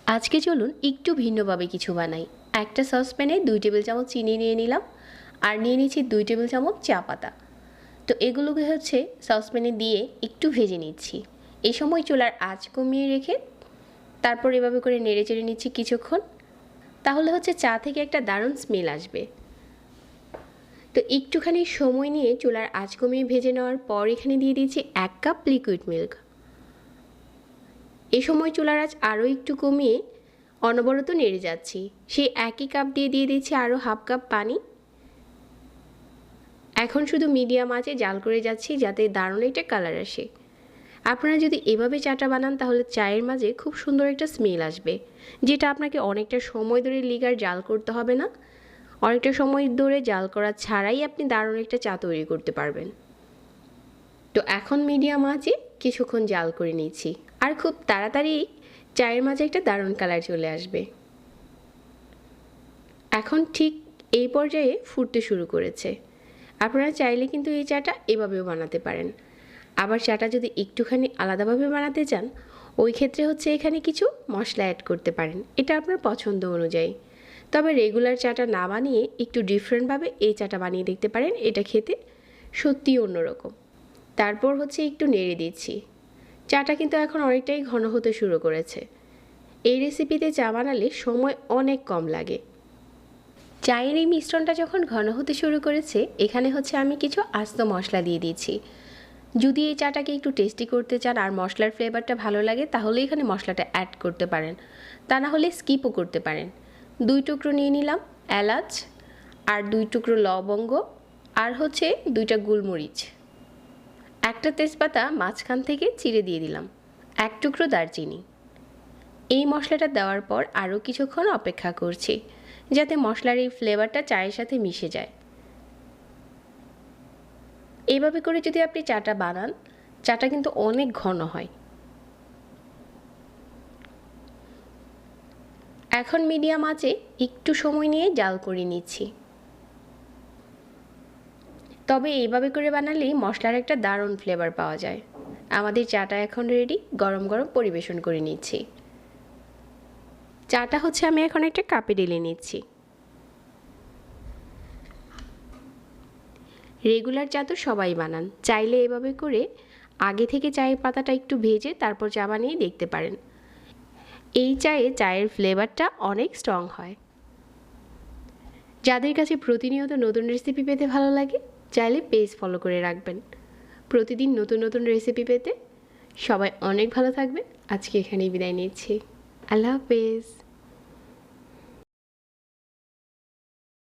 আজকে চলুন একটু ভিন্নভাবে কিছু বানাই। একটা সসপ্যানে 2 টেবিল চামচ চিনি নিয়ে নিলাম, আর নিয়ে নিচ্ছি 2 টেবিল চামচ চা পাতা। তো এগুলোকে সসপ্যানে দিয়ে একটু ভেজে নিচ্ছি। এই সময় চুলার আঁচ কমিয়ে রেখে তারপর এভাবে করে নেড়ে চেড়ে নিচ্ছি কিছুক্ষণ। তাহলে চা থেকে একটা দারুণ স্মেল আসবে। তো একটুখানি সময় নিয়ে চুলার আঁচ কমিয়ে ভেজে নেওয়ার পর এখানে দিয়ে দিচ্ছি 1 কাপ লিকুইড মিল্ক। এই সময় চুলার আঁচ আরও একটু কমিয়ে অনবরত নেড়ে যাচ্ছি। সেই একই কাপ দিয়ে দিচ্ছি আরও হাফ কাপ পানি। এখন শুধু মিডিয়াম আঁচে জাল করে যাচ্ছি যাতে দারুণ একটা কালার আসে। আপনারা যদি এভাবে চাটা বানান তাহলে চায়ের মাঝে খুব সুন্দর একটা স্মেল আসবে, যেটা আপনাকে অনেকটা সময় ধরে লিগার জাল করতে হবে না। অনেকটা সময় ধরে জাল করা ছাড়াই আপনি দারুণ একটা চা তৈরি করতে পারবেন। তো এখন মিডিয়াম আঁচে কিছুক্ষণ জাল করে নিচ্ছি, আর খুব তাড়াতাড়ি চায়ের মাঝে একটা দারুণ কালার চলে আসবে। এখন ঠিক এই পর্যায়ে ফুটতে শুরু করেছে। আপনারা চাইলে কিন্তু এই চাটা এভাবেও বানাতে পারেন। আবার চাটা যদি একটুখানি আলাদাভাবে বানাতে চান, ওই ক্ষেত্রে এখানে কিছু মশলা অ্যাড করতে পারেন, এটা আপনার পছন্দ অনুযায়ী। তবে রেগুলার চাটা না বানিয়ে একটু ডিফারেন্টভাবে এই চাটা বানিয়ে দেখতে পারেন, এটা খেতে সত্যিই অন্যরকম। তারপর একটু নেড়ে দিচ্ছি। চাটা কিন্তু এখন অনেকটাই ঘন হতে শুরু করেছে। এই রেসিপিতে চা বানালে সময় অনেক কম লাগে। চায়ের এই মিশ্রণটা যখন ঘন হতে শুরু করেছে, এখানে আমি কিছু আস্ত মশলা দিয়ে দিচ্ছি। যদি এই চাটাকে একটু টেস্টি করতে চান আর মশলার ফ্লেভারটা ভালো লাগে, তাহলে এখানে মশলাটা অ্যাড করতে পারেন, তা না হলে স্কিপও করতে পারেন। 2 টুকরো নিয়ে নিলাম এলাচ, আর 2 টুকরো লবঙ্গ, আর 2টা গোলমরিচ। একটা তেজপাতা মাঝখান থেকে চিড়ে দিয়ে দিলাম, 1 টুকরো দারচিনি। এই মশলাটা দেওয়ার পর আরও কিছুক্ষণ অপেক্ষা করছি যাতে মশলার এই ফ্লেভারটা চায়ের সাথে মিশে যায়। এইভাবে করে যদি আপনি চাটা বানান, চাটা কিন্তু অনেক ঘন হয়। এখন মিডিয়াম আঁচে একটু সময় নিয়ে জাল করে নিচ্ছি। তবে এইভাবে করে বানালেই মশলার একটা দারুণ ফ্লেভার পাওয়া যায়। আমাদের চাটা এখন রেডি, গরম গরম পরিবেশন করে নিচ্ছি। চাটা আমি এখন একটা কাপে ঢেলে নিচ্ছি। রেগুলার চা তো সবাই বানান, চাইলে এভাবে করে আগে থেকে চায়ের পাতাটা একটু ভেজে তারপর চা বানিয়ে দেখতে পারেন। এই চায়ে চায়ের ফ্লেভারটা অনেক স্ট্রং হয়। যাদের কাছে প্রতিনিয়ত নতুন রেসিপি পেতে ভালো লাগে, চাইলে পেজ ফলো করে রাখবেন প্রতিদিন নতুন নতুন রেসিপি পেতে। সবাই অনেক ভালো থাকবেন। আজকে এখানেই বিদায় নিচ্ছি। আল্লাহ হাফেজ।